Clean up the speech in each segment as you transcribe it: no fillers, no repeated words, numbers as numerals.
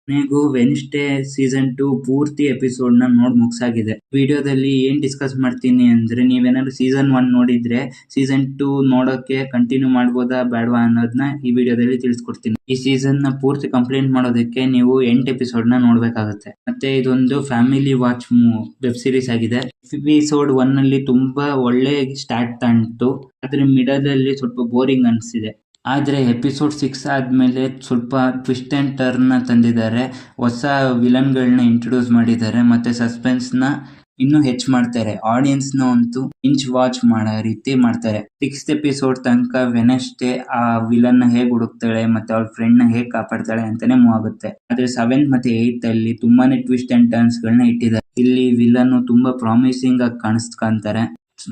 ಕೊನೆಗೂ Wednesday season 2 ಪೂರ್ತಿ episode ನ ಮುಗ್ಸಾಗಿದೆ. ವಿಡಿಯೋದಲ್ಲಿ ಏನ್ ಡಿಸ್ಕಸ್ ಮಾಡ್ತೀನಿ ಅಂದ್ರೆ, ನೀವೇನಾದ್ರು ಸೀಸನ್ 1 ನೋಡಿದ್ರೆ ಸೀಸನ್ 2 ನೋಡೋಕೆ ಕಂಟಿನ್ಯೂ ಮಾಡ್ಬೋದಾ ಬೇಡವಾ ಅನ್ನೋದನ್ನ ಈ ವಿಡಿಯೋದಲ್ಲಿ ತಿಳಿಸ್ಕೊಡ್ತೀನಿ. ಈ ಸೀಸನ್ ನ ಪೂರ್ತಿ ಕಂಪ್ಲೀಟ್ ಮಾಡೋದಕ್ಕೆ ನೀವು 8 ಎಪಿಸೋಡ್ ನ ನೋಡ್ಬೇಕಾಗುತ್ತೆ. ಮತ್ತೆ ಇದೊಂದು ಫ್ಯಾಮಿಲಿ ವಾಚ್ ವೆಬ್ ಸೀರೀಸ್ ಆಗಿದೆ. ಎಪಿಸೋಡ್ 1 ಅಲ್ಲಿ ತುಂಬಾ ಒಳ್ಳೆ ಸ್ಟಾರ್ಟ್ ಕಾಣ್ತು, ಆದ್ರೆ ಮಿಡಲ್ ಅಲ್ಲಿ ಸ್ವಲ್ಪ ಬೋರಿಂಗ್ ಅನ್ಸಿದೆ. ಆದ್ರೆ ಎಪಿಸೋಡ್ 6 ಆದ್ಮೇಲೆ ಸ್ವಲ್ಪ ಟ್ವಿಸ್ಟ್ ಅಂಡ್ ಟರ್ನ್ ತಂದಿದ್ದಾರೆ. ಹೊಸ ವಿಲನ್ಗಳನ್ನ ಇಂಟ್ರೊಡ್ಯೂಸ್ ಮಾಡಿದ್ದಾರೆ, ಮತ್ತೆ ಸಸ್ಪೆನ್ಸ್ ನ ಇನ್ನೂ ಹೆಚ್ಚು ಮಾಡ್ತಾರೆ. ಆಡಿಯನ್ಸ್ ನ ಅಂತೂ ಇಂಚ್ ವಾಚ್ ಮಾಡೋ ರೀತಿ ಮಾಡ್ತಾರೆ. 6th ಎಪಿಸೋಡ್ ತನಕ ವೆನಸ್ಡೇ ಆ ವಿಲನ್ ನ ಹೇಗ್ ಹುಡುಕ್ತಾಳೆ ಮತ್ತೆ ಅವಳ ಫ್ರೆಂಡ್ ನ ಹೇಗ್ ಕಾಪಾಡ್ತಾಳೆ ಅಂತಾನೆ ಮೂವ್ ಆಗುತ್ತೆ. ಆದ್ರೆ 7th ಮತ್ತೆ 8th ಅಲ್ಲಿ ತುಂಬಾನೇ ಟ್ವಿಸ್ಟ್ ಅಂಡ್ ಟರ್ನ್ಸ್ ಗಳನ್ನ ಇಟ್ಟಿದ್ದಾರೆ. ಇಲ್ಲಿ ವಿಲನ್ ತುಂಬಾ ಪ್ರಾಮಿಸಿಂಗ್ ಆಗಿ ಕಾಣಿಸ್ಕೊಂತಾರೆ.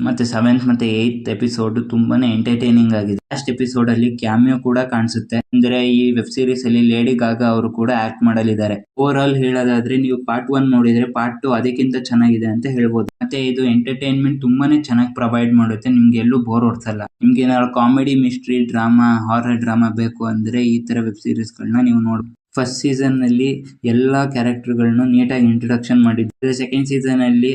ಮತ್ತೆ 7th ಮತ್ತೆ 8th ಎಪಿಸೋಡ್ ತುಂಬಾನೇ ಎಂಟರ್ಟೈನಿಂಗ್ ಆಗಿದೆ. ಲಾಸ್ಟ್ ಎಪಿಸೋಡ್ ಅಲ್ಲಿ ಕ್ಯಾಮಿಯೋ ಕೂಡ ಕಾಣಿಸುತ್ತೆ. ಅಂದ್ರೆ ಈ ವೆಬ್ ಸೀರೀಸ್ ಅಲ್ಲಿ ಲೇಡಿ ಗಾಗಾ ಅವರು ಕೂಡ ಆಕ್ಟ್ ಮಾಡಲಿದ್ದಾರೆ. ಓವರ್ ಆಲ್ ಹೇಳೋದಾದ್ರೆ, ನೀವು ಪಾರ್ಟ್ 1 ನೋಡಿದ್ರೆ ಪಾರ್ಟ್ 2 ಅದಕ್ಕಿಂತ ಚೆನ್ನಾಗಿದೆ ಅಂತ ಹೇಳ್ಬೋದು. ಮತ್ತೆ ಇದು ಎಂಟರ್ಟೈನ್ಮೆಂಟ್ ತುಂಬಾನೇ ಚೆನ್ನಾಗಿ ಪ್ರೊವೈಡ್ ಮಾಡುತ್ತೆ. ನಿಮ್ಗೆ ಎಲ್ಲೂ ಬೋರ್ ಹೊಡ್ಸಲ್ಲ. ನಿಮ್ಗೆ ಏನಾದ್ರು comedy, mystery, drama, horror drama ಬೇಕು ಅಂದ್ರೆ ಈ ತರ ವೆಬ್ ಸೀರೀಸ್ ಗಳನ್ನ ನೀವು ನೋಡ್ಬೋದು. ಫಸ್ಟ್ ಸೀಸನ್ ಅಲ್ಲಿ ಎಲ್ಲಾ ಕ್ಯಾರೆಕ್ಟರ್ ಗಳನ್ನ ನೀಟಾಗಿ ಇಂಟ್ರೊಡಕ್ಷನ್ ಮಾಡಿದ್ದಾರೆ. ಸೆಕೆಂಡ್ ಸೀಸನ್ ಅಲ್ಲಿ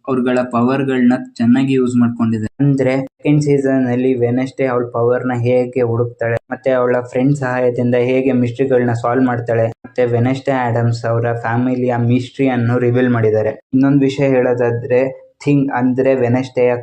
ಅವ್ರಗಳ ಪವರ್ ಗಳನ್ನ ಚೆನ್ನಾಗಿ ಯೂಸ್ ಮಾಡ್ಕೊಂಡಿದ್ದಾರೆ. ಅಂದ್ರೆ ಸೆಕೆಂಡ್ ಸೀಸನ್ ಅಲ್ಲಿ ವೆನಸ್ಡೇ ಅವಳ ಪವರ್ ನ ಹೇಗೆ ಹುಡುಕ್ತಾಳೆ, ಮತ್ತೆ ಅವಳ ಫ್ರೆಂಡ್ ಸಹಾಯದಿಂದ ಹೇಗೆ ಮಿಸ್ಟ್ರಿಗಳನ್ನ ಸಾಲ್ವ್ ಮಾಡ್ತಾಳೆ, ಮತ್ತೆ ವೆನಸ್ಡೇ ಆಡಮ್ಸ್ ಅವರ ಫ್ಯಾಮಿಲಿಯ ಮಿಸ್ಟ್ರಿ ಅನ್ನು ರಿವೀಲ್ ಮಾಡಿದ್ದಾರೆ. ಇನ್ನೊಂದು ವಿಷಯ ಹೇಳೋದಾದ್ರೆ, ಥಿಂಗ್ ಅಂದ್ರೆ ವೆನಸ್ಡೇಯ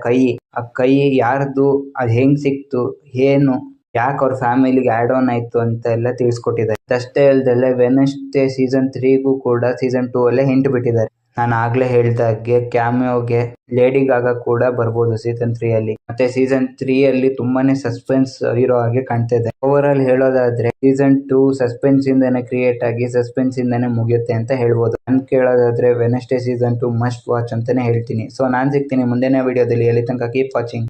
ಆ ಕೈ ಯಾರ್ದು, ಅದ್ ಹೆಂಗ್ ಸಿಕ್ತು, ಏನು ಯಾಕೆ ಅವ್ರ ಫ್ಯಾಮಿಲಿಗೆ ಆಡ್ ಆನ್ ಆಯ್ತು ಅಂತ ಎಲ್ಲ ತಿಳಿಸ್ಕೊಟ್ಟಿದ್ದಾರೆ. ಅಷ್ಟೇ ಅಲ್ದಲೆ ವೆನಸ್ಡೇ ಸೀಸನ್ 3ಗೂ ಕೂಡ ಸೀಸನ್ 2 ಅಲ್ಲೇ ಹಿಂಟ್ ಬಿಟ್ಟಿದ್ದಾರೆ. ನಾನು ಆಗ್ಲೇ ಹೇಳ್ದಾಗೆ ಕ್ಯಾಮಿಯೋಗೆ ಲೇಡಿ ಗಾಗಾ ಕೂಡ ಬರ್ಬೋದು ಸೀಸನ್ 3 ಅಲ್ಲಿ. ಮತ್ತೆ ಸೀಸನ್ 3 ಅಲ್ಲಿ ತುಂಬಾನೇ ಸಸ್ಪೆನ್ಸ್ ಇರೋ ಹಾಗೆ ಕಾಣ್ತಾ ಇದೆ. ಓವರ್ ಆಲ್ ಹೇಳೋದಾದ್ರೆ ಸೀಸನ್ 2 ಸಸ್ಪೆನ್ಸ್ ಇಂದಾನೆ ಕ್ರಿಯೇಟ್ ಆಗಿ ಸಸ್ಪೆನ್ಸ್ ಇಂದಾನೆ ಮುಗಿಯುತ್ತೆ ಅಂತ ಹೇಳ್ಬೋದು. ನನ್ ಕೇಳೋದಾದ್ರೆ ವೆನಸ್ಡೇ ಸೀಸನ್ 2 ಮಸ್ಟ್ ವಾಚ್ ಅಂತಾನೆ ಹೇಳ್ತೀನಿ. ಸೊ ನಾನ್ ಸಿಗ್ತೀನಿ ಮುಂದಿನ ವಿಡಿಯೋದಲ್ಲಿ. ಅಲ್ಲಿ ತನಕ ಕೀಪ್ ವಾಚಿಂಗ್.